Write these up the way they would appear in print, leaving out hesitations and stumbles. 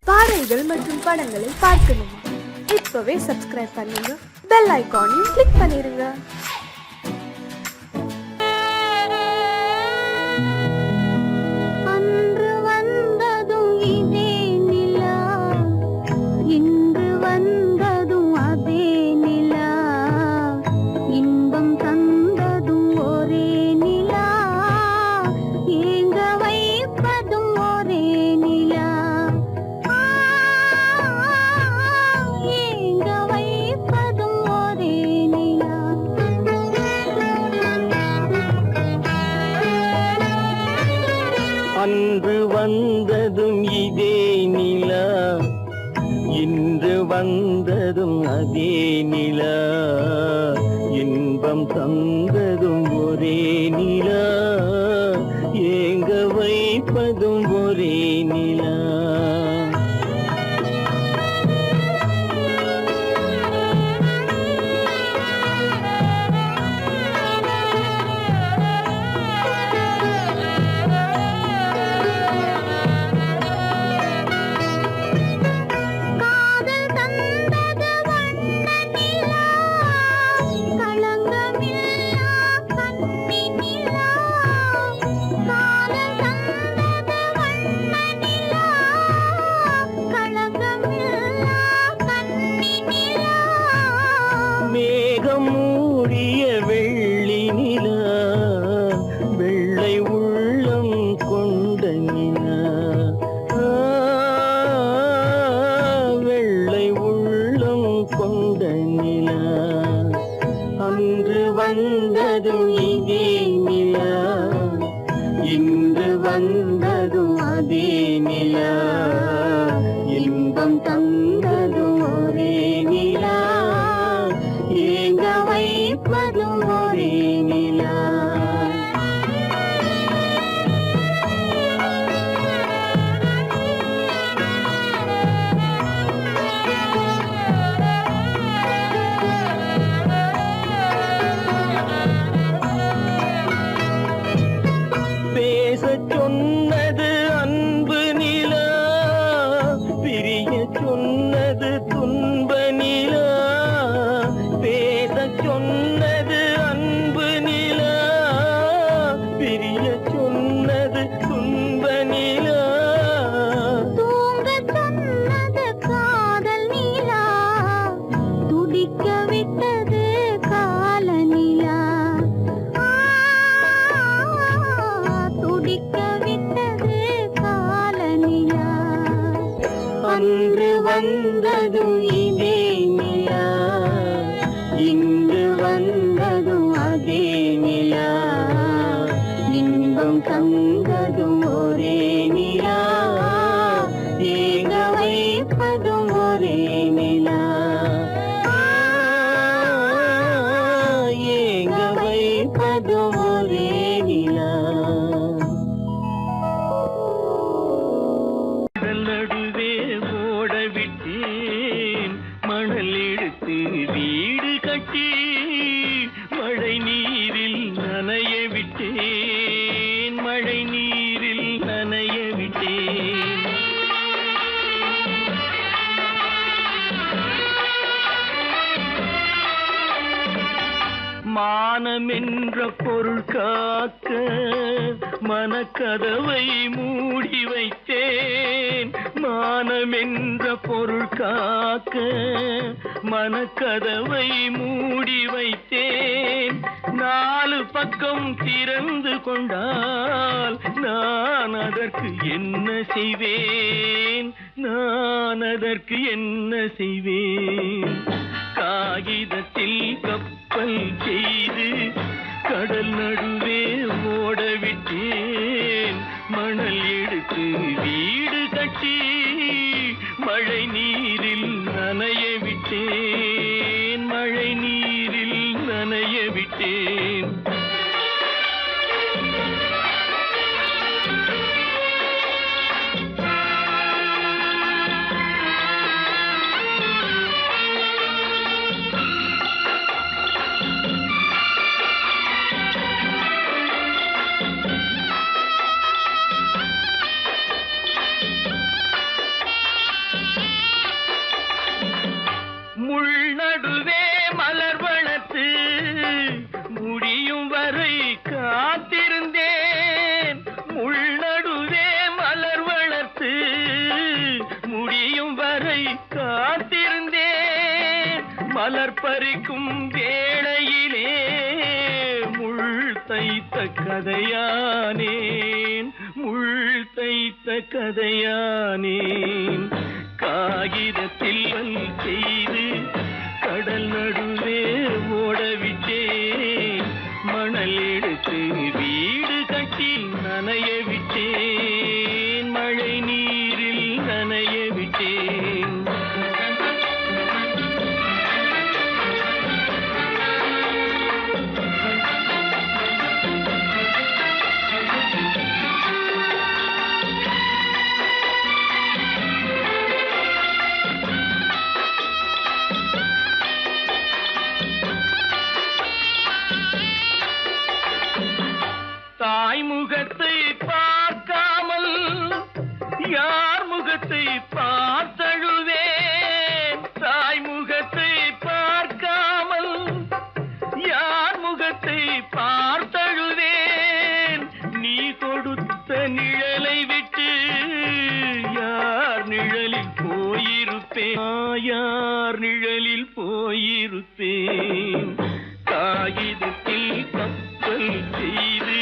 பாடல்கள் மற்றும் படங்களை பார்க்கணுமா? இப்பவே சப்ஸ்கிரைப் பண்ணுங்க, பெல் ஐகானையும் கிளிக் பண்ணிருங்க. அன்று வந்ததும் இதே நிலா, இன்று வந்ததும் அதே நிலா, இன்பம் தந்ததும் ஒரே நிலா, ஏங்க வைப்பதும் ஒரே நிலா. மேகம் மூடிய வெள்ளி நிலா, வெள்ளை உள்ளம் கொண்ட நிலா, வெள்ளை உள்ளம் கொண்ட நிலா. அன்று வந்ததும் இதே நிலா, இன்று வந்ததும் அதே நிலா, இன்பம் தந்ததும் ஒரே நிலா, ஏங்க வைப்பதும் ஒரே நிலா. பேசச் சொன்னது அன்பு நிலா, பிரிய சொன்னது துன்ப நிலா. பேசச் சொன்னது அன்பு நிலா, பிரிய சொன்னது துன்ப நிலா. தூங்கச் சொன்னது காதல் நிலா, துடிக்க விட்டது கால நிலா, துடிக்க விட்டது கால நிலா. அன்று வந்ததும் இதே நிலா, இன்று வந்ததும் அதே நிலா, இன்பம் தந்ததும் ஒரே நிலா, ஏங்க வைப்பதும் ஒரே நிலா, ஏங்க வைப்பதும் ஒரே நிலா. நடுவே ஓட விட்டேன் மணல் எடுத்து வீடு கட்டி, மழை நீரில் நனைய விட்டேன், மழை நீரில் நனைய விட்டேன். மானம் என்ற பொருள் காக்க மனக்கதவை மூடி வைத்தேன், மானம் என்ற பொருள் காக்க மனக்கதவை மூடி வைத்தேன். நாலு பக்கம் திறந்து கொண்டால் நான் அதற்கு என்ன செய்வேன், நான் அதற்கு என்ன செய்வேன். காகிதத்தில் கப்பல் செய்து கடல் நடுவே ஓட விட்டேன், மணல் எடுத்து வீடு கட்டி மழை நீரில் நனைய விட்டேன், மழை நீரில் நனைய விட்டேன். மலர் பறிக்கும் வேளையிலே முள் தைத்த கதையானேன், முள் தைத்த கதையானேன். காகிதத்தில் செய்து கடல் நடுவே ஓடவிட்டேன், மணல் எடுத்து வீடு கட்டி நனைய விட்டேன், மழை நீரில் நனைய விட்டேன். தாய் முகத்தை பார்க்காமல் யார் முகத்தை பார்த்தழுவேன், தாய் முகத்தை பார்க்காமல் யார் முகத்தை பார்த்தழுவேன். நீ கொடுத்த நிழலை விட்டு யார் நிழலில் போயிருப்பேன், யார் நிழலில் போயிருப்பேன். காகிதத்தில் கப்பல் செய்து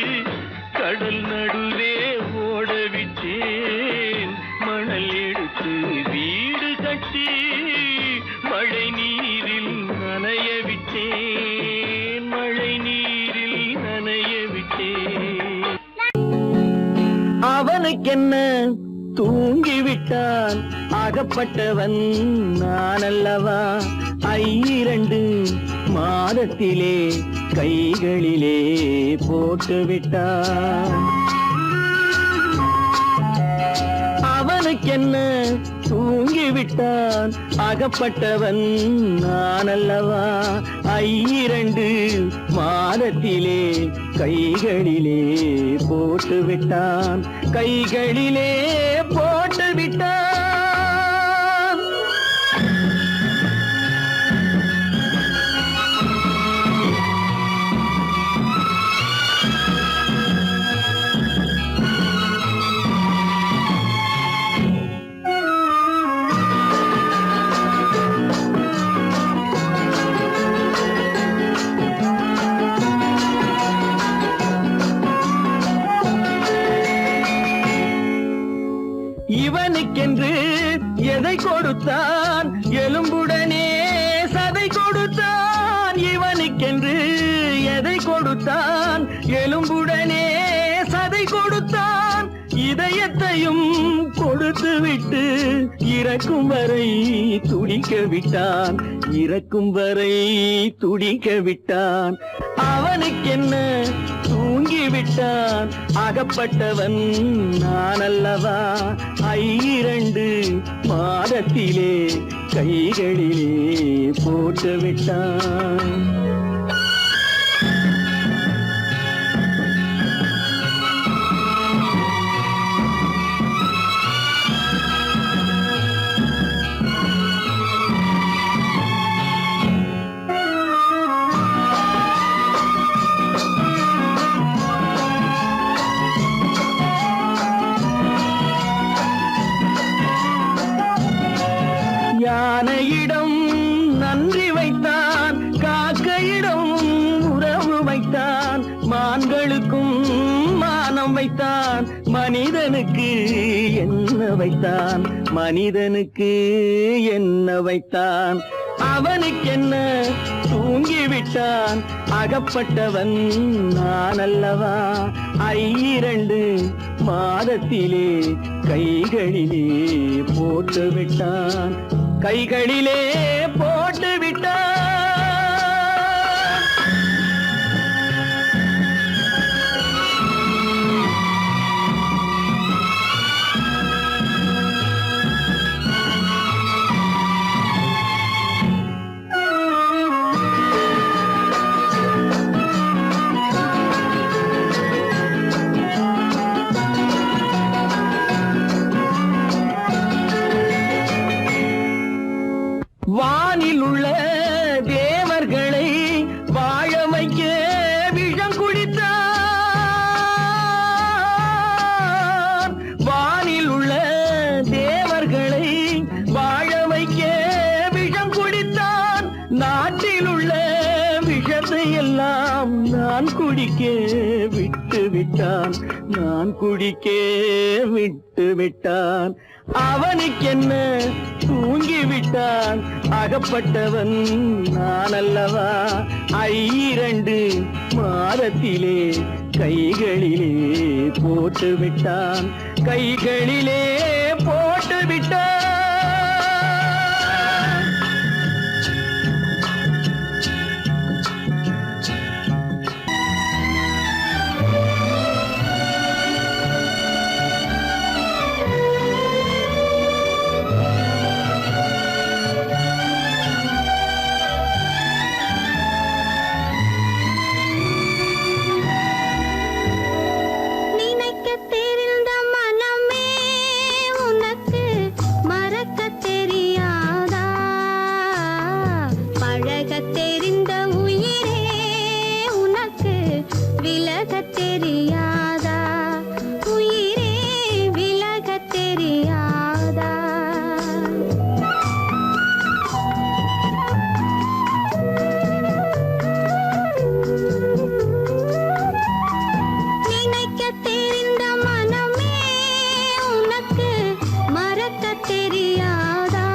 கடல் நடுவே ஓடவிட்டேன், மணல் எடுத்து வீடு கட்டி மழை நீரில் நனைய விட்டேன், மழை நீரில் நனைய விட்டேன். அவனுக்கென்ன தூங்கிவிட்டான், அகப்பட்டவன் நான் அல்லவா. 2 மாதத்திலே கைகளிலே போட்டுவிட்டான். அவனுக்கென்ன தூங்கிவிட்டான், அகப்பட்டவன் நான் அல்லவா. 2 மாதத்திலே கைகளிலே போட்டுவிட்டான், கைகளிலே போட்டுவிட்டான். இவனுக்கென்று எதை கொடுத்தான், எலும்புடனே சதை கொடுத்தான். இவனுக்கென்று எதை கொடுத்தான், எலும்புடனே சதை கொடுத்தான். இதயத்தையும் கொடுத்து விட்டு இறக்கும் வரை துடிக்க விட்டான், இறக்கும் வரை துடிக்க விட்டான். அவனுக்கென்ன தூங்கிவிட்டான், அகப்பட்டவன் நான் அல்லவா. 2 மாதத்திலே கைகளிலே போட்டுவிட்டான். யானையிடம் நன்றி வைத்தான், காக்கையிடம் உறவு வைத்தான். மான்களுக்கும் மானம் வைத்தான், மனிதனுக்கு என்ன வைத்தான், மனிதனுக்கு என்ன வைத்தான். அவனுக்கென்ன தூங்கிவிட்டான், அகப்பட்டவன் நான் அல்லவா. 2 மாதத்திலே கைகளிலே போட்டுவிட்டான், கைகளிலே போட்டுவிட்டான். வானில் உள்ள தேவர்களை வாழ வைக்க விஷம் குடித்தான். வானில் உள்ள தேவர்களை வாழ வைக்க விஷம் குடித்தான். குடிக்க விட்டு விட்டான், நான் குடிக்க விட்டு விட்டான். அவனுக்கென்ன தூங்கி விட்டான், அகப்பட்டவன் நான் அல்லவா. ஐரண்டு மாதத்திலே கைகளிலே போட்டு விட்டான், கைகளிலே போட்டு விட்டான். நினைக்கத் தெரிந்த மனமே உனக்கு மறக்கத் தெரியாதா? பழகத் தெரிந்த உயிரே உனக்கு விலகத் தெரியாதா? உயிரே விலகத் தெரியாதா? நினைக்கத் தெரிந்த மனமே உனக்கு மறக்கத் தெரியாதா?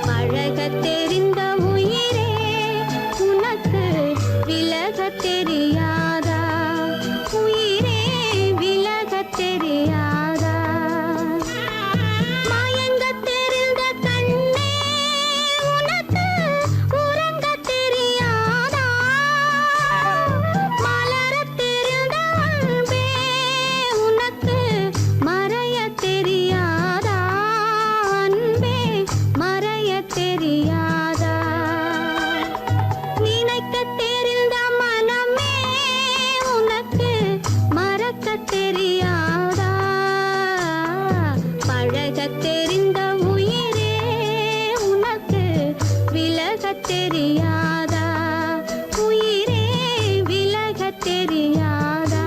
பழகத் தெரிந்த உயிரே உனக்கு விலகத் தெரியாதா? உயிரே விலகத் தெரியாதா? மயங்கத் தெரிந்த கண்ணே உனக்கு உறங்கத் தெரியாதா? மலரத் தெரிந்த அன்பே உனக்கு மறையத் தெரியாதா? அன்பே மறையத் தெரியாதா? நினைக்கத் தெரிந்த மனமே உனக்கு மறக்கத் தெரியாதா? பழகத் தெரிந்த உயிரே உனக்கு விலகத் தெரியாதா? உயிரே விலகத் தெரியாதா?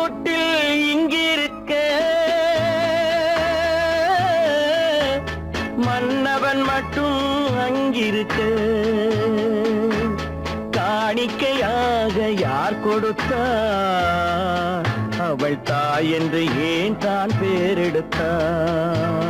தொட்டில் இங்கிருக்க மன்னவன் மட்டும் அங்கிருக்க காணிக்கையாக யார் கொடுத்தார் அவள் தாய் என்று ஏன் தான் பேரெடுத்தார்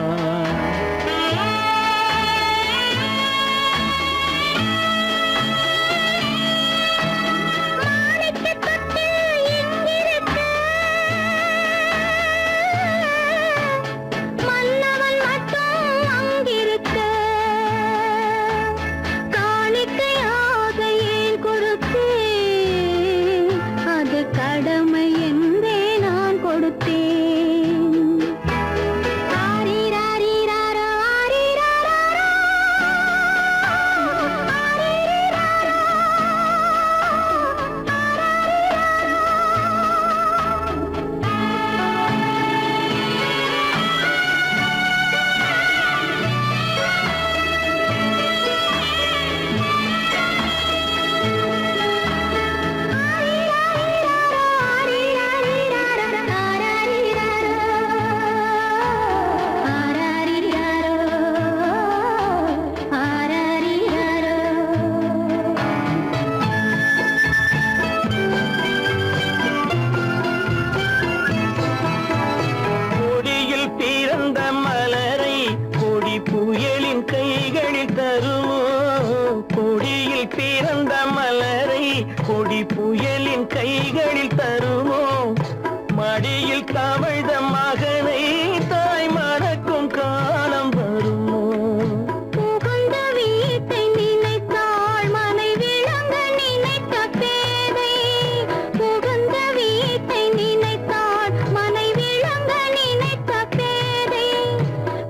கடமை என்றே நான் கொடுத்தேன். ஆரிராரிராரா, ஆரிராராரா, ஆரிராரா, கொடியில் பிறந்த மலரை கொடி புயலின் கைகளில் தருவோம் கொடியில் பிறந்த மலரை கொடி புயலின் கைகளில் தருவோம் மடியில் தவழ்ந்த மகனை தாய் மணக்கும் காலம் வருமோ புகுந்த வீட்டை நினைத்தாள் மனை விளங்க நினைத்த பேதை. புகுந்த வீட்டை நினைத்தாள் மனை விளங்க நினைத்த பேதை.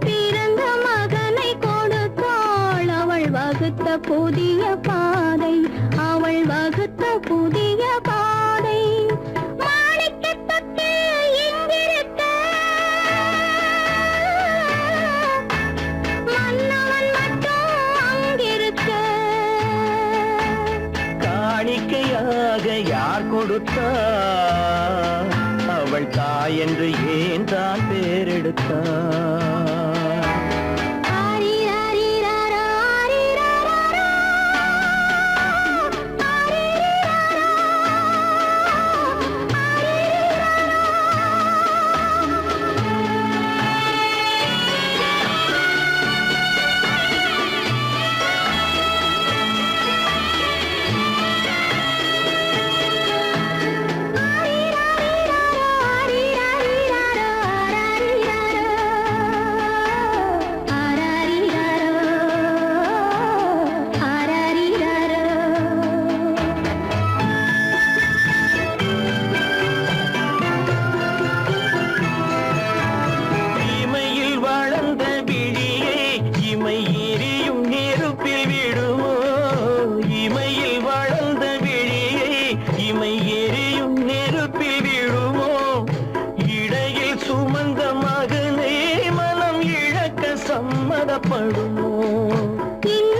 பிறந்த மகனை கொடுத்தாள் அவள் வகுத்த புதிய பாதை. அவள் வகுத்த புதிய பாதை. மாணிக்கத் தொட்டில் இங்கிருக்க மன்னவன் மட்டும் அங்கிருக்க. காணிக்கையாக யார் கொடுத்தார் அவள் தாய் என்று ஏன் தான் பேரெடுத்தார் ஆரிராரிராரா, ஆரிராராரா, ஆரிராரா, இமையில் வளர்ந்த விழியை இமை எரியும் நெருப்பில் விடுமோ இமையில் வளர்ந்த விழியை இமை எரியும் நெருப்பில் விடுமோ இடையில் சுமந்த மகனை மனம் இழக்க சம்மதப்படுமோ இன்று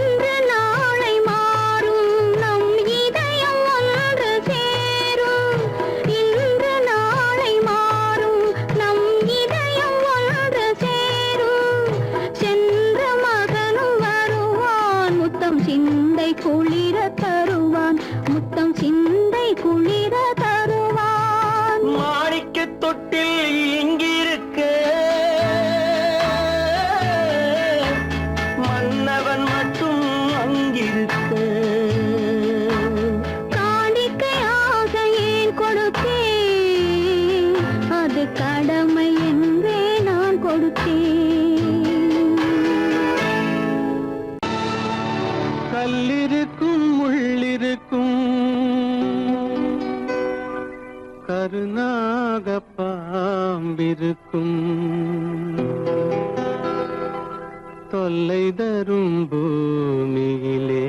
நாளை மாறும் நம் இதயம் ஒன்று சேரும். இன்று நாளை மாறும் நம் இதயம் ஒன்று சேரும். சென்ற மகனும் வருவான் முத்தம் சிந்தை குளிர தருவான். முத்தம் சிந்தை குளிர தருவான். மாணிக்கத் தொட்டில் இங்கிருக்க மன்னவன் மட்டும் அங்கிருக்க காணிக்கையாக ஏன் கொடுத்தேன் அது கடமை என்றே நான் கொடுத்தேன். கல்லிருக்கும் முள்ளிருக்கும் கருநாக பாம்பிருக்கும் தொல்லை தரும் பூமியிலே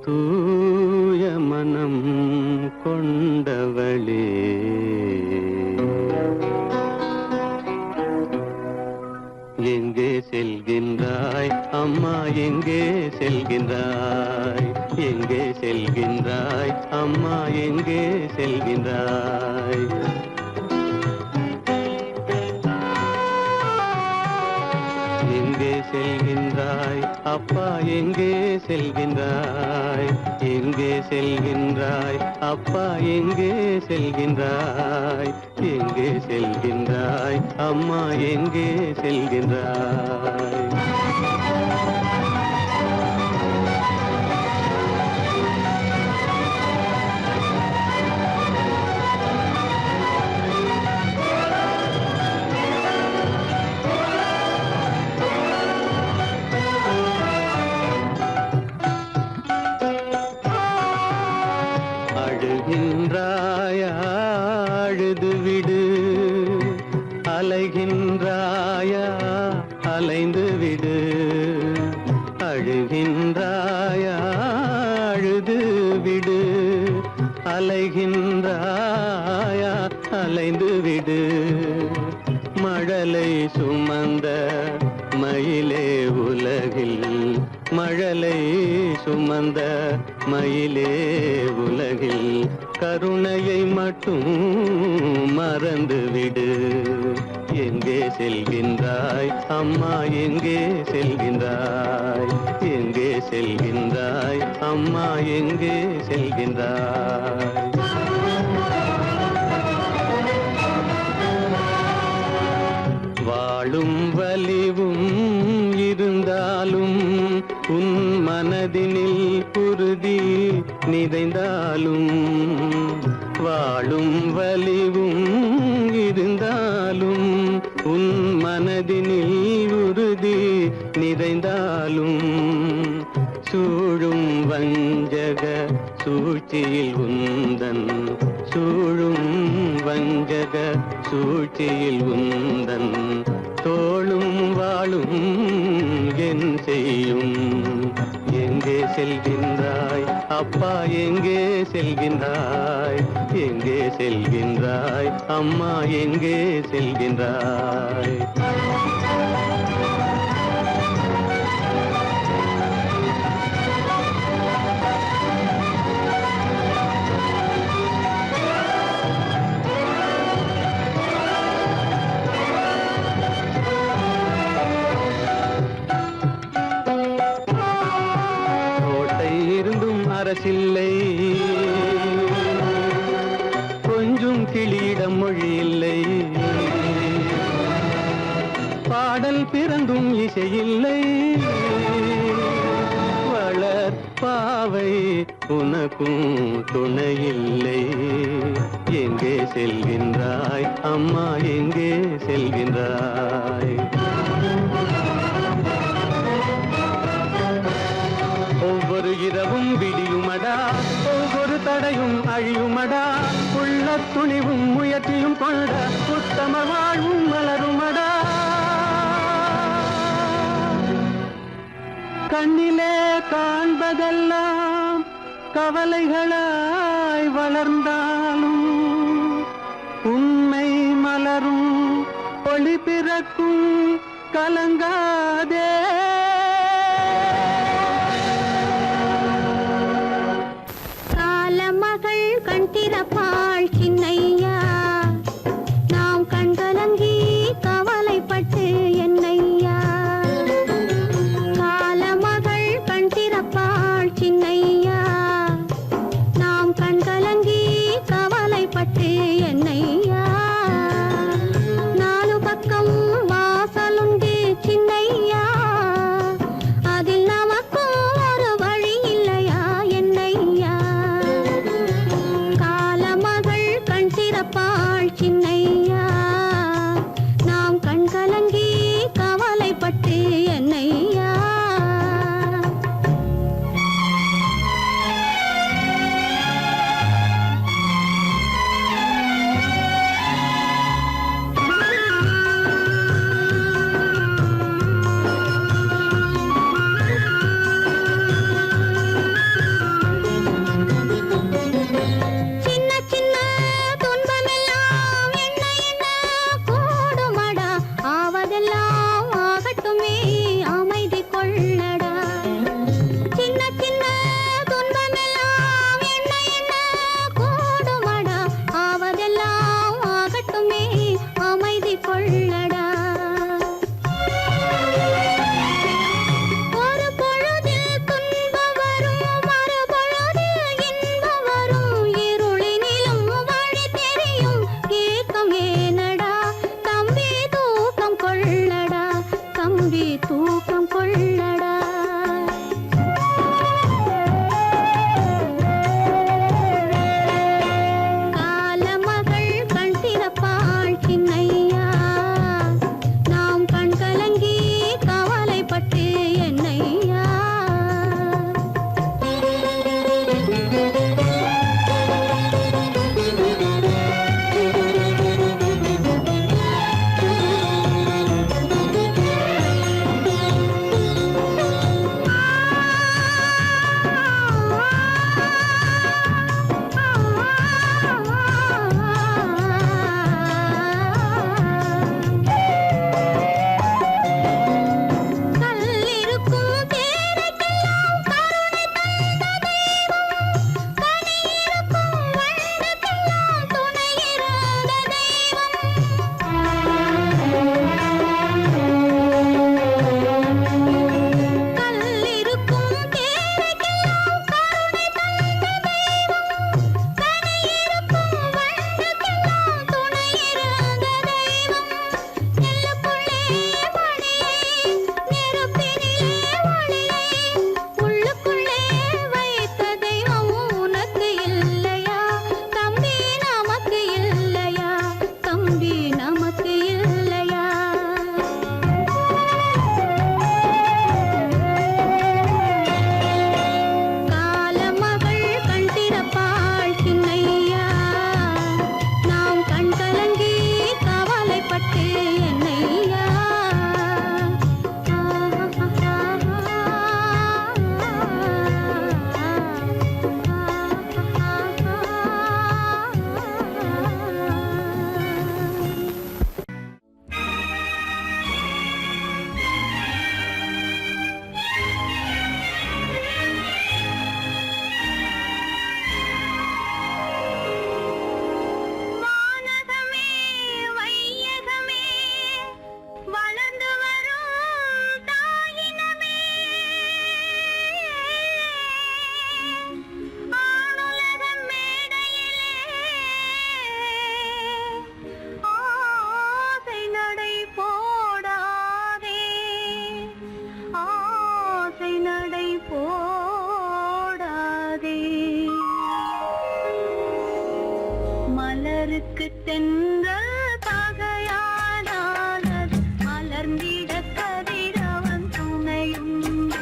தூய மனம் கொண்டவளே எங்கே செல்கின்றாய் அம்மா எங்கே செல்கின்றாய் எங்கே செல்கின்றாய் செல்கின்றாய் அம்மா எங்கே செல்கின்றாய் எங்கே செல்கின்றாய் அப்பா எங்கே செல்கின்றாய் எங்கே செல்கின்றாய் அப்பா எங்கே செல்கின்றாய் எங்கே செல்கின்றாய் அம்மா எங்கே செல்கின்றாய் அழுகின்றாயா அழுது விடு அலைகின்றாயா அலைந்து விடு அழுகின்றாயா அழுது விடு அலைகின்றாயா அலைந்து விடு மழலை சுமந்த மயிலே உலகில் மழலை சுமந்த மயிலே உலகில் கருணையை மட்டும் மறந்துவிடு எங்கே செல்கின்றாய் அம்மா எங்கே செல்கின்றாய் எங்கே செல்கின்றாய் அம்மா எங்கே செல்கின்றாய் வாழும் வலிவும் இருந்தாலும் உன் மனதினில் குருதி நிறைந்தாலும் வாழும் வலிவும் இருந்தாலும் உன் மனதினில் உறுதி நிறைந்தாலும் சூழும் வஞ்சக சூழ்ச்சியில் உந்தன் சூழும் வஞ்சக சூழ்ச்சியில் உந்தன் தோளும் வாழும் என் செய்யும் எங்கே செல்கின்றாய் அப்பா எங்கே செல்கின்றாய் எங்கே செல்கின்றாய் அம்மா எங்கே செல்கின்றாய் அரசில்லை கொஞ்சம் கிளியிடம் மொழி இல்லை பாடல் பிறந்தும் இசையில்லை வளர் பாவை உனக்கும் துணையில்லை எங்கே செல்கின்றாய் அம்மா எங்கே செல்கின்றாய் ஒவ்வொரு இரவும் விடியுமடா ஒவ்வொரு தடையும் அழியுமடா உள்ள துணிவும் முயற்சியும் கொண்ட உத்தம வாழ்வும் மலருமடா கண்ணிலே காண்பதெல்லாம் கவலைகளாய் வளர்ந்தாலும் உண்மை மலரும் ஒளி பிறக்கும் கலங்காதே மகள் கண் திறப்பாள் சின்னையா நாம் கண்கலங்கி கவலைப்பட்டு என்னையா காலமகள் கண் திறப்பாள் சின்னையா நாம் கண்கலங்கி கவலைப்பட்டு என்னையா நாலு பக்கம் வாசலுண்டு சின்னையா அதில் நமக்கும் ஒரு வழி இல்லையா என்னையா காலம் மலருக்கு தென்றல் பகையானானது மலர்ந்திட கதிரவன் துணையுண்டு.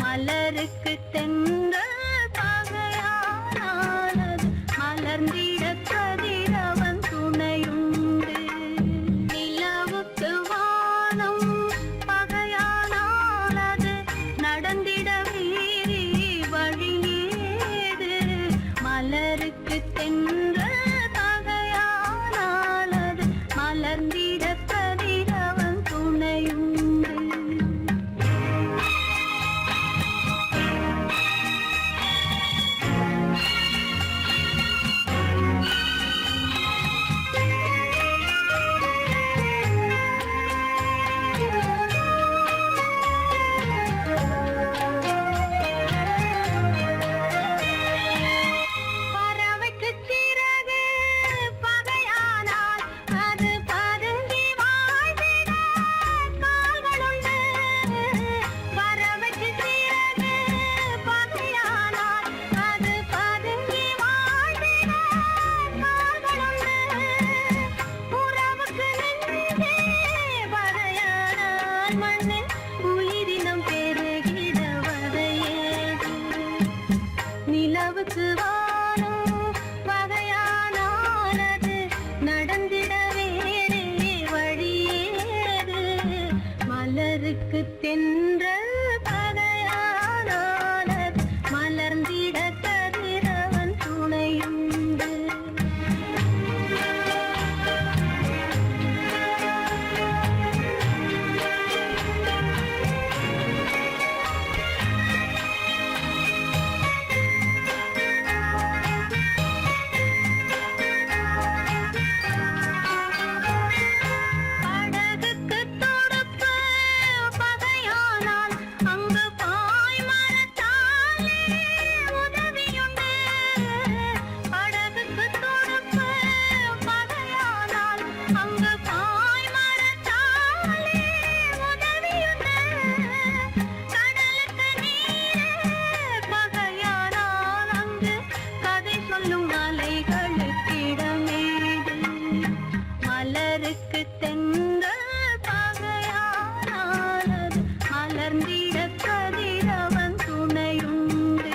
மலருக்கு தென்றல் பகையானானது மலர்ந்திட கதிரவன் துணையுண்டு. நிலவுக்கு வானம் பகையானானது நடந்திட வீரி வழியேது. மலருக்கு தென்றல் பகையானானது மலர்ந்திட கதிரவன் துணையுண்டு. பறவைக்கு சிறகு பகையானால் அது பதுங்கி வாழ்ந்திட கால்களுண்டு. பறவைக்கு சிறகு பகையானால் அது பதுங்கி வாழ்ந்திட கால்களுண்டு. உறவுக்கு நெஞ்சே பகையானால் மண்ணில் உயிரினம் பெருகிட வதையேது. நிலவுக்கு வானம் பகையானானது நடந்திட வேறே வழியேது. மலருக்கு தென்றல் பகையானானது மலர்ந்திட கதிரவன் துணையுண்டு. படகுக்கு தொடுப்பு பகையானால் அங்கு பாய்மரத்தாலே உதவியுண்டு. படகுக்கு தொடுப்பு பகையானால் அங்கு பாய்மரத்தாலே உதவியுண்டு. கடலுக்கு நீர் பகையானால் அங்கு கதை சொல்லும் அலைகளுக்கிடமேது. மலருக்கு தென்றல் பகையானானது மலர்ந்திட கதிரவன் துணையுண்டு.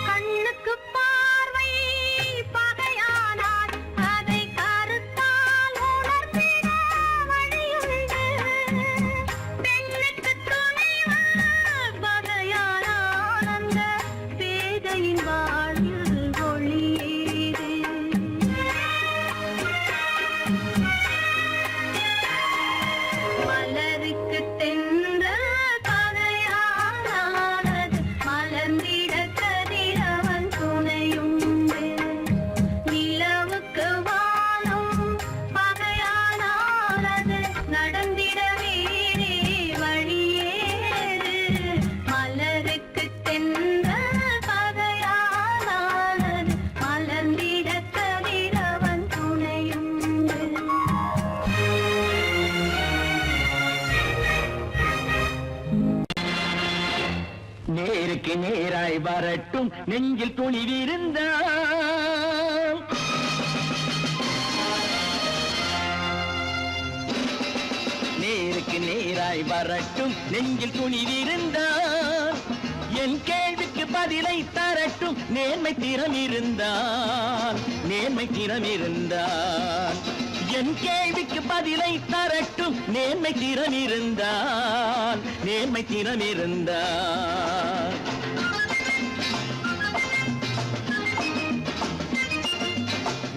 கண்ணுக்கு பார்வை பகையானால் அதை கருத்தால் உணர்த்திட வழியுண்டு. பெண்ணுக்கு துணைவன் பகையானால் அந்த பேதையின் வாழ்வில் ஒளியேது. மலருக்கு தென்றல் பகையானானது மலர்ந்திட கதிரவன் துணையுண்டு. நிலவுக்கு வானம் பகையானானது நடந்திட வேறே வழியேது. மலருக்கு தென்றல் பகையானானது மலர்ந்திட கதிரவன் துணையுண்டு. நேருக்கு நேராய் வரட்டும் நெஞ்சில் துணிவிருந்தால். நேருக்கு நேராய் வரட்டும் நெஞ்சில் துணிவிருந்தால். என் கேள்விக்கு பதிலை தரட்டும் நேர்மை திறம் இருந்தால். நேர்மை திறம் இருந்தால் என் கேள்விக்கு பதிலை தரட்டும் நேர்மை திறம் இருந்தால். நேர்மை திறம் இருந்தால்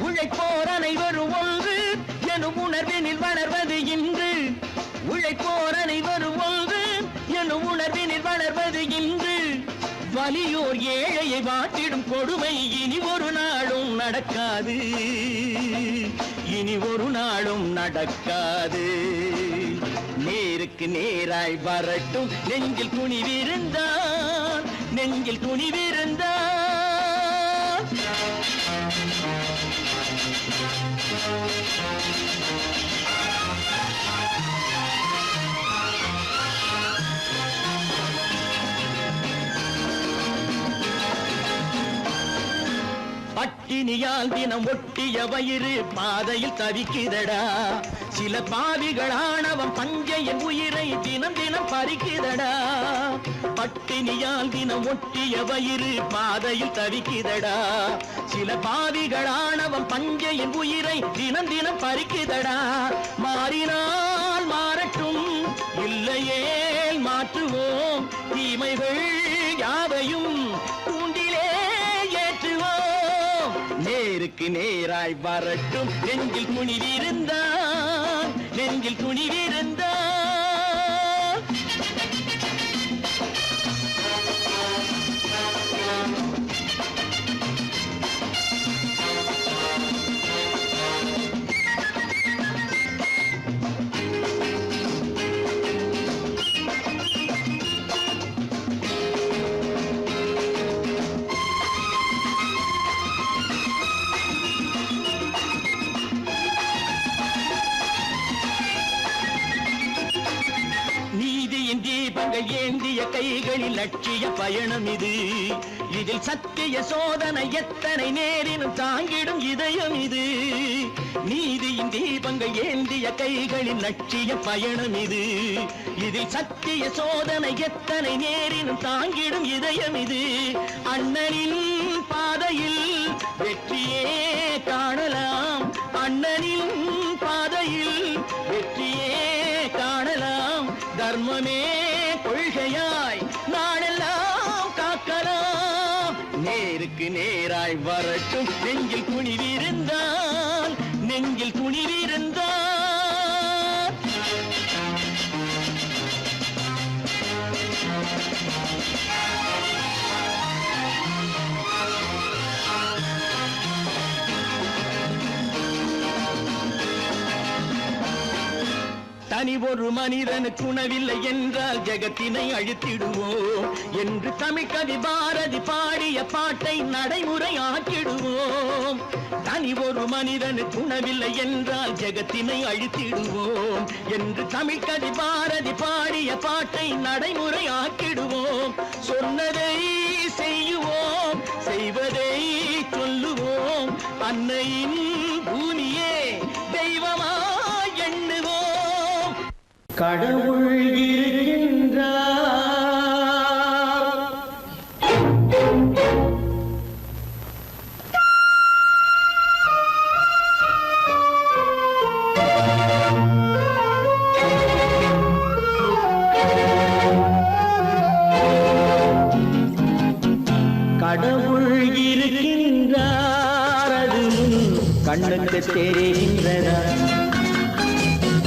உழைப்போர் அனைவரும் ஒன்று எனும் உணர்வினில் வளர்வது இன்று. உழைப்போர் அனைவரும் ஒன்று எனும் உணர்வினில் வளர்வது இன்று. வலியோர் ஏழையை வாட்டிடும் கொடுமை இனி ஒரு நாளும் நடக்காது. இனி ஒரு நாளும் நடக்காது. நேருக்கு நேராய் வரட்டும் நெஞ்சில் துணிவிருந்தான் நெஞ்சில் துணிவிருந்தான் பட்டினியால் தினம் ஒட்டிய வயிறு பாதையில் தவிக்குதடா சில பாவிகளானவன் பஞ்சையின் உயிரை தினம் தினம் பறிக்குதடா பட்டினியால் தினம் ஒட்டிய வயிறு பாதையில் தவிக்குதடா சில பாவிகளானவன் பஞ்சையின் உயிரை தினம் தினம் பறிக்குதடா மாறினால் மாறட்டும் இல்லையே மாற்றுவோம் தீமைகள் யாவையும் தூண்டிலே ஏற்றுவோம் நேருக்கு நேராய் வரட்டும் நெஞ்சில் துணிவிருந்தான் நெஞ்சில் துணிவிருந்தான் தீபங்கள் ஏந்திய கைகளில் லட்சிய பயணம் இது இதில் சத்திய சோதனை எத்தனை நேரினும் தாங்கிடும் இதயம் இது நீதியின் தீபங்கள் ஏந்திய கைகளில் லட்சிய பயணம் இது இதில் சத்திய சோதனை எத்தனை நேரினும் தாங்கிடும் இதயம் இது அண்ணனின் பாதையில் வெற்றியே காணலாம் அண்ணனின் பாதையில் வெற்றியே காணலாம் தர்மமே கொள்கையாய் நாடெல்லாம் காக்கலாம் நேருக்கு நேராய் வரட்டும் நெஞ்சில் துணிவிருந்தான் நெஞ்சில் துணிவிருந்தான் தனி ஒரு மனிதனுக்கு உணவில்லை என்றால் ஜெகத்தினை அழித்திடுவோம் என்று தமிழ் கவி பாரதி பாடிய பாட்டை நடைமுறையாக்கிடுவோம் தனி ஒரு மனிதனுக்கு உணவில்லை என்றால் ஜெகத்தினை அழித்திடுவோம் என்று தமிழ் கவி பாரதி பாடிய பாட்டை நடைமுறையாக்கிடுவோம் சொன்னதை செய்யுவோம் செய்வதை சொல்லுவோம் அன்னையின் பூமியே தெய்வமா எண்ணுவோம் கடவுள் இருக்கின்றார் கடவுள் இருக்கின்றார் அது கண்ணுக்கு தெரிகின்றதா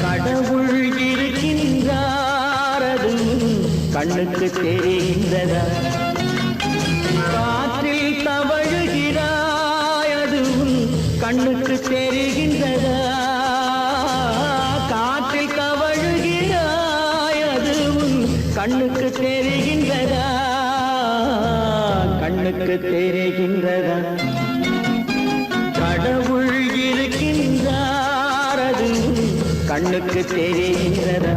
கடவுள் இருக்கின்றார் அது கண்ணுக்கு தெரிகின்றதா காற்றில் தவழுகிறாய் அது கண்ணுக்கு தெரிகின்றதா காற்றில் தவழுகிறாய் அது கண்ணுக்கு தெரிகின்றதா கண்ணுக்கு தெரிகின்றதா கடவுள் இருக்கின்றார் அது கண்ணுக்கு தெரிகின்றதா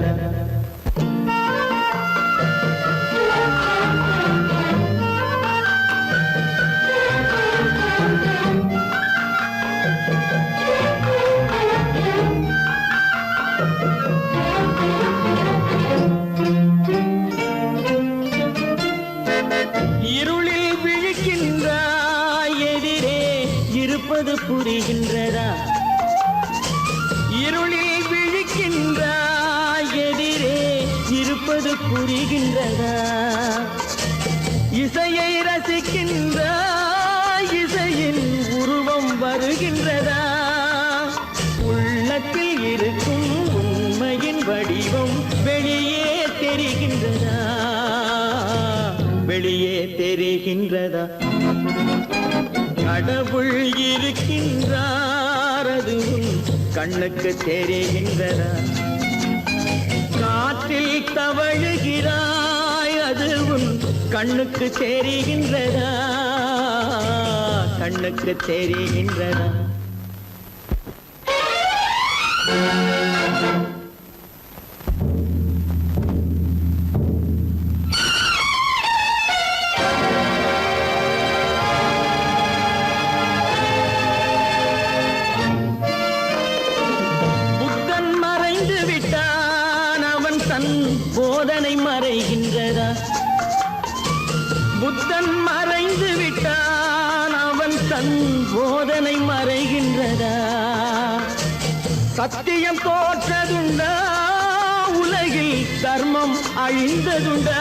இருளில் விழிக்கின்றாய் எதிரே இருப்பது புரிகின்றதா இருளில் விழிக்கின்றாய் எதிரே இருப்பது புரிகின்றதா இசையை ரசிக்கின்றாய் இசையின் உருவம் வருகின்றதா உள்ளத்தில் இருக்கும் உண்மையின் வடிவம் வெளியே தெரிகின்றதா வெளியே தெரிகின்றதா கடவுள் இருக்கின்றார் அது கண்ணுக்கு தெரிகின்றதா காற்று காற்றில் தவழுகிறாய் அது உன் கண்ணுக்கு தெரிகின்றதா கண்ணுக்கு தெரிகின்றதா புத்தன் மறைந்து விட்டான் அவன் தன் போதனை மறைகின்றதா புத்தன் மறைந்து விட்டான் அவன் தன் போதனை மறைகின்றதா சத்தியம் தோற்றதுண்டா உலகில் தர்மம் அழிந்ததுண்டா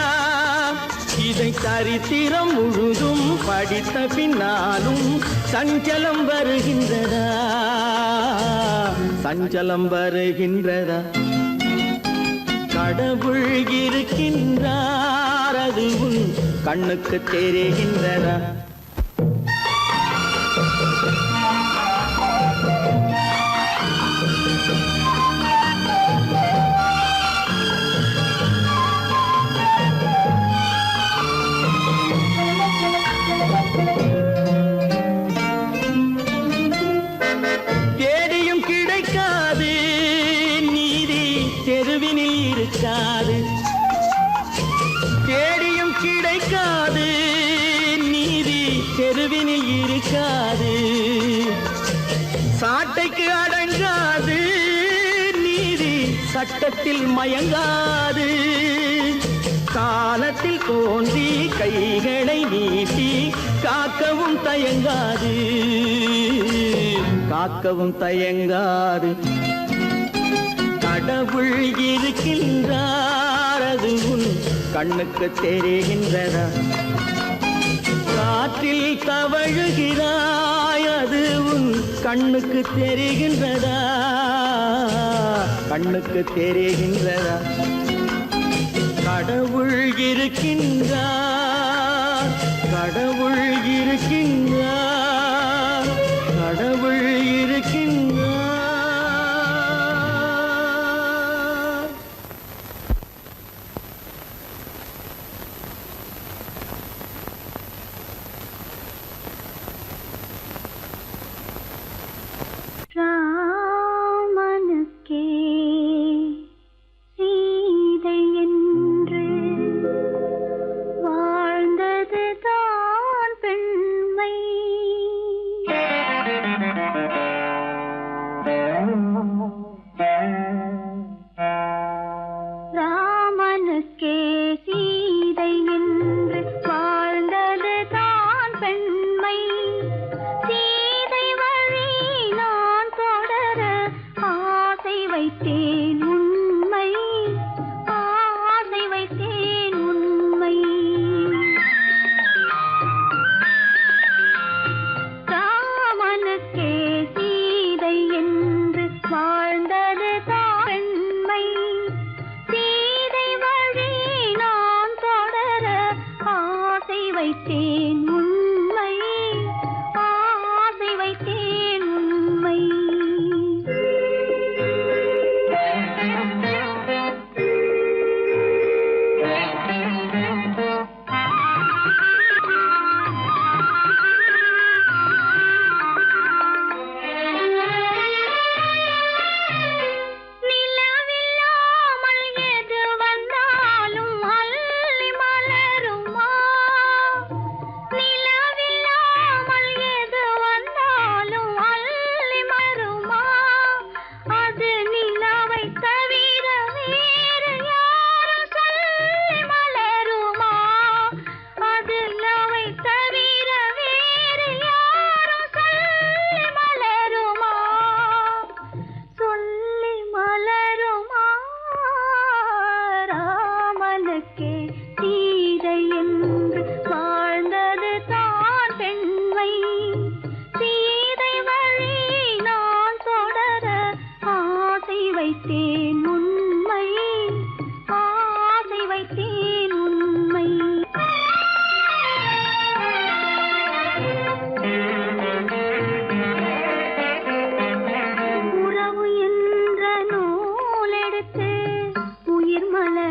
இதை சரித்திரம் முழுதும் படித்த பின்னாலும் சஞ்சலம் வருகின்றதா சஞ்சலம் வருகின்றதா கடவுள் இருக்கின்றார் அது உன் கண்ணுக்கு தெரிகின்றதா தேடியும் கிடைக்காது நீதி தெருவினில் இருக்காது தேடியும் கிடைக்காது நீதி தெருவினில் இருக்காது சாட்டைக்கு அடங்காது நீதி சட்டத்தில் மயங்காது காலத்தில் தோன்றி கைகளை நீட்டி காக்கவும் தயங்காது காக்கவும் தயங்காது கடவுள் இருக்கின்றார் அது உன் கண்ணுக்கு தெரிகின்றதா காற்றில் தவழுகிறாய் அது உன் கண்ணுக்கு தெரிகின்றதா கண்ணுக்கு தெரிகின்றதா கடவுள் இருக்கின்றார் கடவுள் இருக்கின்றார் கடவுள் இருக்கின்றார் ராமனுக்கே சீதை என்று வாழ்ந்தது தான் பெண்மை ராமனுக்கே சீதை என்று வாழ்ந்தது தான் பெண்மை சீதை வழி நான் தொடர ஆசை வைத்தேன் உண்மை ஆசை வைத்தேன் உண்மை ராமனுக்கே சீதை என்று வாழ்ந்தது தான் பெண்மை சீதை வழி நான் தொடர ஆசை வைத்தேன் உண்மை ஆசை வைத்தேன் உண்மை நிலவில்லாமல் எது வந்தாலும் அள்ளி மலருமா நிலவில்லாமல் எது வந்தாலும் அள்ளி மலருமா அது நிலவை தவிர வேறு யாரும் சொல்லி மலருமா அது நிலவை தவிர வேறு யாரும் சொல்லி மலருமா சொல்லி மலருமா ராமனுக்கே சீதை என்று வாழ்ந்தது தான் பெண்மை சீதை வழி நான் தொடர ஆசை வைத்தேன் உண்மை ஆசை வைத்தேன் உண்மை உறவு என்ற நூலெடுத்து உயிர் மலர்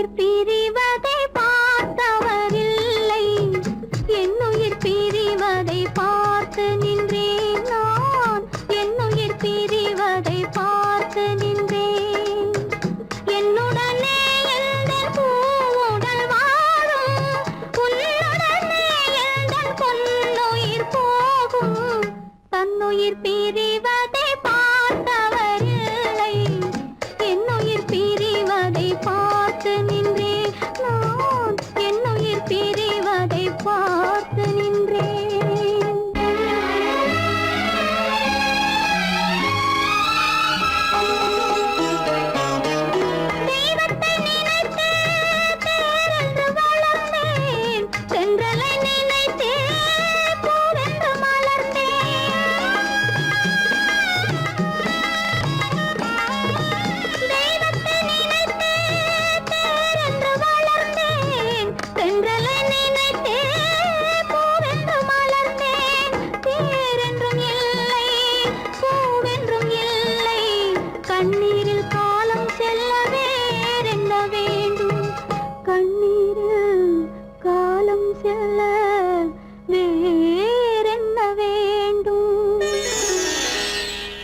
என்னுயிர் பிரிவதை பார்த்தவரில்லை, என்னுயிர் பிரிவதை பார்த்து நின்றேன் நான், என்னுயிர் பிரிவதை பார்த்து நின்றேன். என்னுடனே எந்தன் பூவுடல் வாழும், உன்னுடனே எந்தன் பொன்னுயிர் போகும். தன்னுயிர் பிரிவதை பார்த்தவரில்லை, என்னுயிர் பிரிவதை பார்த்து நின்றேன் நான், என்னுயிர் பிரிவதை பார்த்து நின்றேன். தெய்வத்தை நினைத்தே தேரென்று வளர்ந்தேன், தென்றலை நினைத்தே பூவென்று மலர்ந்தேன். தெய்வத்தை நினைத்தே தேரென்று வளர்ந்தேன், தென்றலை நினைத்தே பூவென்று மலர்ந்தேன். தேரென்றும் இல்லை, பூவென்றும் இல்லை, கண்ணீரில் காலம் செல்ல வேறென்ன வேண்டும், கண்ணீரில் காலம் செல்ல வேறென்ன வேண்டும்.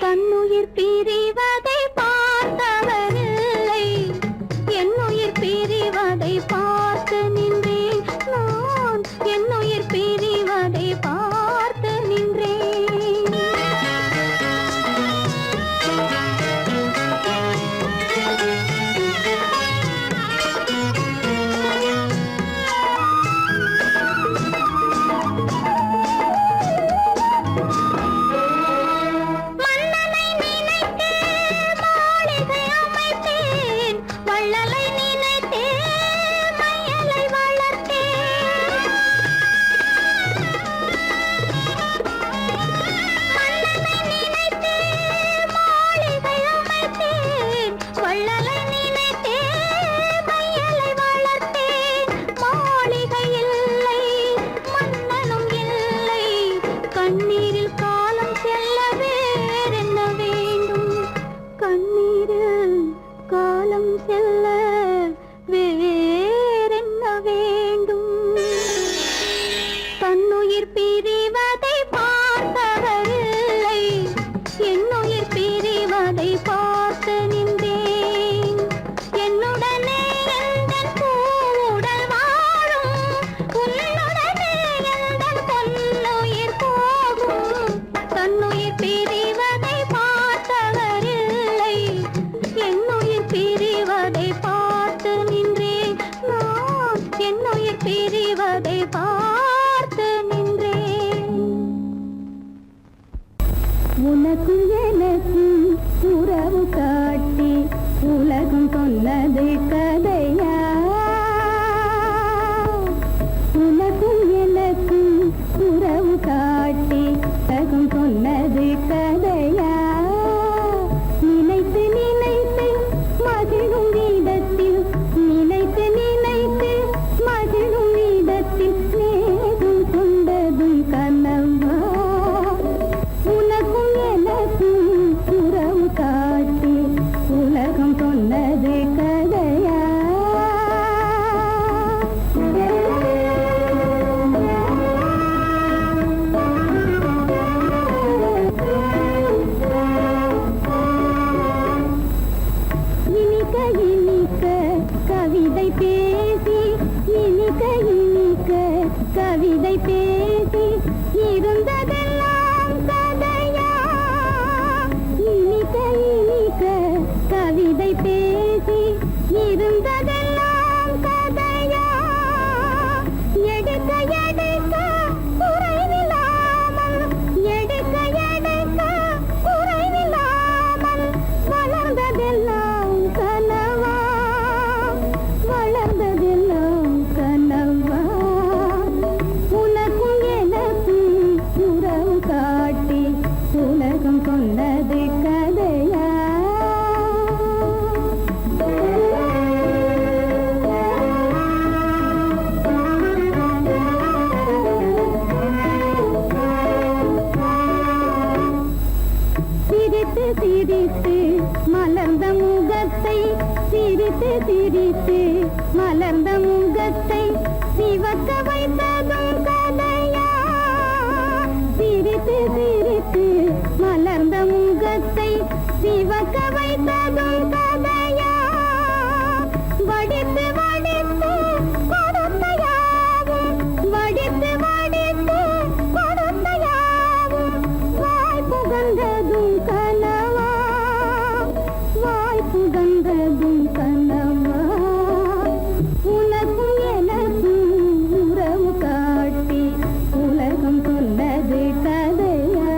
தன்னுயிர் பிரிவதை பார்த்தவரில்லை, என்னுயிர் பிரிவதை பார்த்து நின்றேன் நான், என்னுயிர் பிரிவதை பார்த்து நின்றேன். மன்னனை நினைத்தே மாளிகை அமைத்தேன், வள்ளலை நினைத்தே மையலை வளர்த்தேன். மன்னனை நினைத்தே மாளிகை அமைத்தேன், வள்ளலை நினைத்தே மையலை வளர்த்தேன். மாளிகை இல்லை, மன்னனும் இல்லை, கண்ணீரில் காலம் செல்ல வேறென்ன வேண்டும், கண்ணீரில் காலம் செல்ல வேறென்ன வேண்டும். தன்னுயிர் பிரிவதை பார்த்தவரில்லை, என்னுயிர் பிரிவதை பார்த்து நின்றேன். என்னுடனே எந்தன் பூவுடல் வாழும், உன்னுடனே எந்தன் பொன்னுயிர் போகும். தன்னுயிர் பிரிவதை பார்த்தவரில்லை, என்னுயிர் பிரிவதை பார்த்து நின்றேன் நான், என்னுயிர் பிரிவதை பார்த்து நின்றேன். உனக்கும் எனக்கும் உறவு காட்டி உலகம் சொன்னது கதையா, உனக்கும் எனக்கும் உறவு காட்டி உலகம் சொன்னது கதையா. நினைத்து நினைத்து மகிழும் வீதத்தில், நினைத்து நினைத்து மகிழும் வீதத்தில் நேரும் கொண்டதும் கனவா. உனக்கும் எனக்கும் உறவு காட்டி உலகம் சொன்னது கதையா. இனிக்க இனிக்க கவிதை பேசி, இனிக்க இனிக்க கவிதை பேசி இருந்ததெல்லாம் கதையா. இனிக்க இனிக்க கவிதை பேசி இருந்ததெல்லாம் கதையா. எடுக்க எடுக்க குறைவில்லாமல், எடுக்க எடுக்க குறைவில்லாமல் வளர்ந்ததெல்லாம் கனவா, வளர்ந்த மலர்ந்த முகத்தை சிவக்க வைத்ததும் கதையா சிரித்து சிரித்து மலர்ந்த முகத்தை சிவக்க வைத்ததும் கதையா வடித்து வடித்து கொடுத்தையாவும் வடித்து வடித்து கொடுத்தையாவும் வாய் புகழ்ந்ததும் கனவா வாய் புகழ்ந்ததும் கனவா உனக்கும் எனக்கும் உறவு காட்டி உலகம் சொன்னது கதையா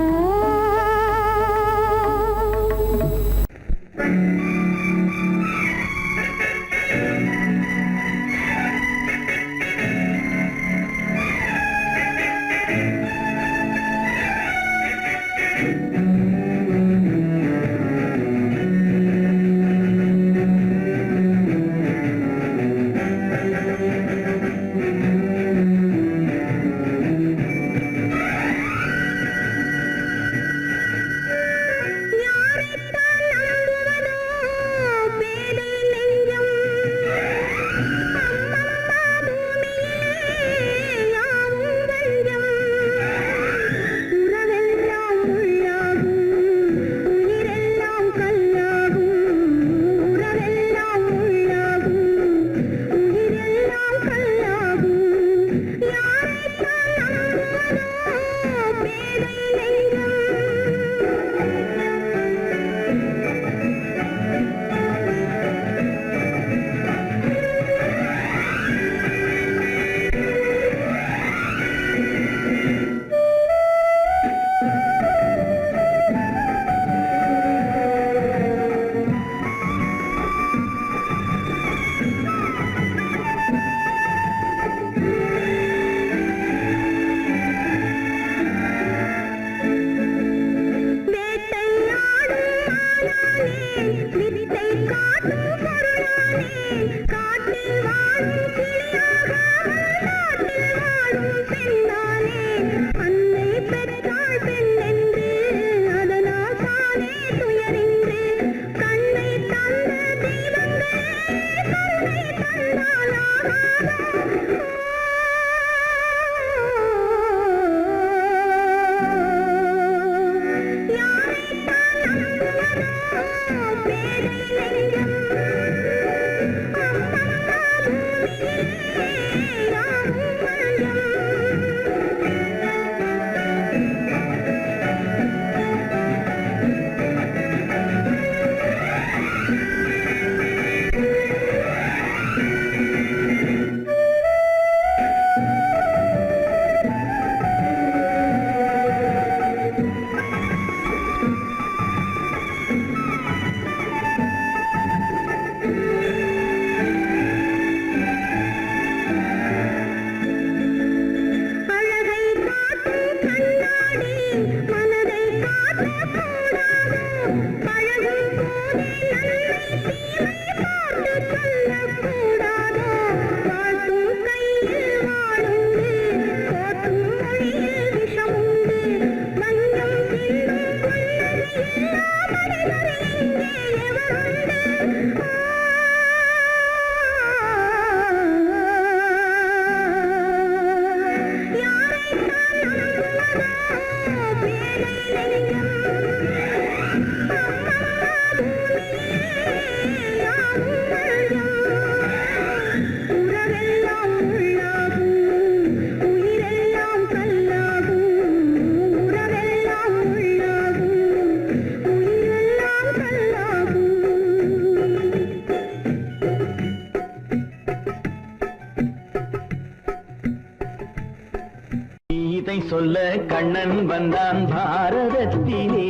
கீதை சொல்ல கண்ணன் வந்தான் பாரதத்திலே,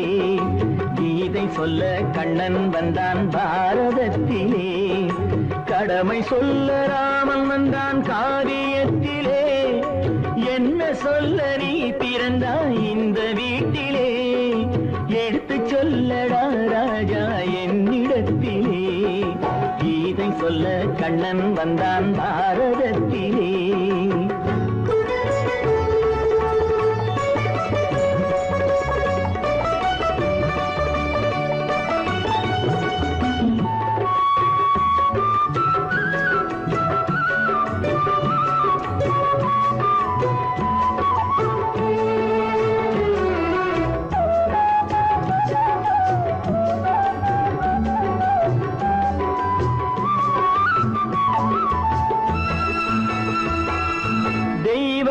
கீதை சொல்ல கண்ணன் வந்தான் பாரதத்திலே, கடமை சொல்ல ராமன் வந்தான் காரியத்திலே, என்ன சொல்ல நீ பிறந்தாய் இந்த வீட்டிலே, எடுத்து சொல்லடா ராஜா என்னிடத்திலே, கீதை சொல்ல கண்ணன் வந்தான் பாரதத்திலே.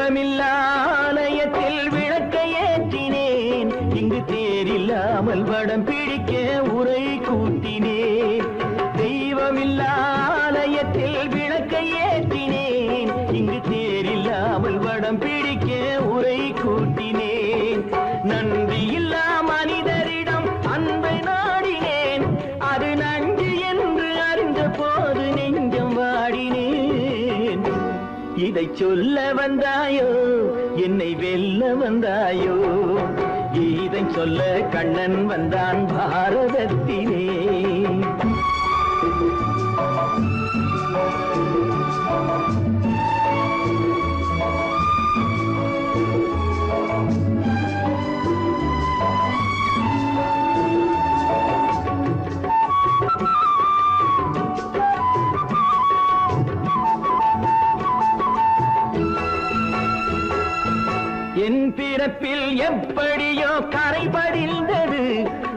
தெய்வமில்லாலயத்தில் விளக்கை ஏற்றினேன், இங்கு தேரில்லாமல் வடம் பிடிக்க உரை கூட்டினேன். தெய்வமில்லாலயத்தில் விளக்கை ஏற்றினேன், இங்கு தேரில்லாமல் வடம் பிடிக்க உரை கூட்டினேன். நன்றி இல்லா மனிதரிடம் அன்பை நாடினேன், அது நன்றி என்று அறிந்த போது நெஞ்சம் வாடினேன். இதை சொல்ல வந்தாயோ, என்னை வெல்ல வந்தாயோ, இதை சொல்ல கண்ணன் வந்தான் பாரதத்திலே. என் பிறப்பில் எப்படியோ கரை படிந்தது,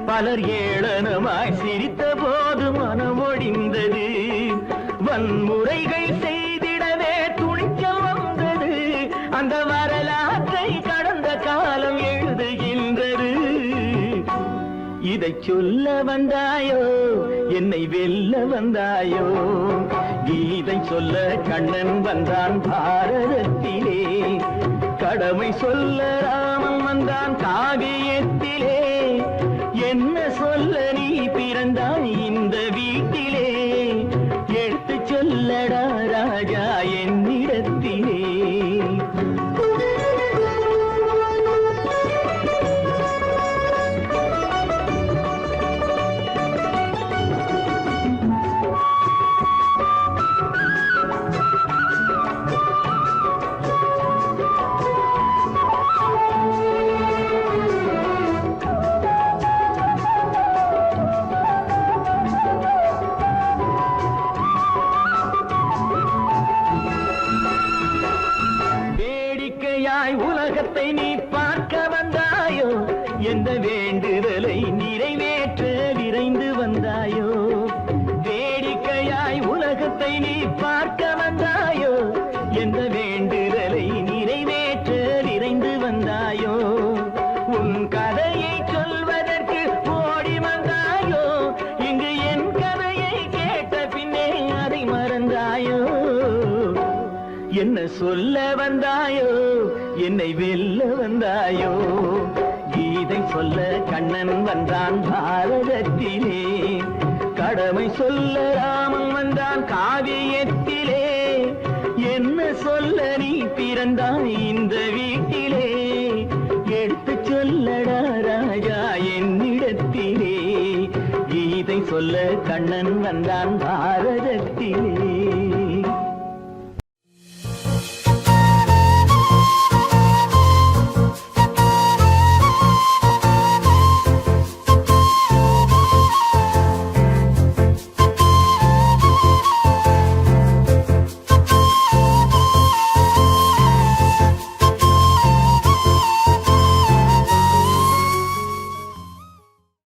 பலர் ஏளனமாய் சிரித்த போது மனமொடிந்தது. வன்முறைகள் செய்திடவே துணிச்சல் வந்தது, அந்த வரலாற்றை கடந்த காலம் எழுதுகின்றது. இதை சொல்ல வந்தாயோ, என்னை வெல்ல வந்தாயோ, கீதை சொல்ல கண்ணன் வந்தான் பாரதத்திலே. கடமை சொல்ல ராமன் வந்தான் காவியத்திலே. என்ன சொல்ல நீ பிறந்தாய் இந்த வீட்டிலே, எடுத்து சொல்லடா ராஜா என்னிடத்திலே. உலகத்தை நீ பார்க்க வந்தாயோ, எந்த வேண்டுதலை நிறைவேற்ற விரைந்து வந்தாயோ. வேடிக்கையாய் உலகத்தை நீ பார்க்க வந்தாயோ, எந்த வேண்டுதலை நிறைவேற்ற விரைந்து வந்தாயோ. உன் கதையை சொல்வதற்கு ஓடி வந்தாயோ, இங்கு என் கதையை கேட்ட பின்னே அதை மறந்தாயோ. என்ன சொல்ல வந்தாயோ, என்னை வெல்ல வந்தாயோ, கீதை சொல்ல கண்ணன் வந்தான் பாரதத்திலே. கடமை சொல்ல ராமன் வந்தான் காவியத்திலே. என்ன சொல்ல நீ பிறந்தாய் இந்த வீட்டிலே, எடுத்து சொல்லடா ராஜா என்னிடத்திலே. கீதை சொல்ல கண்ணன் வந்தான் பாரதத்திலே.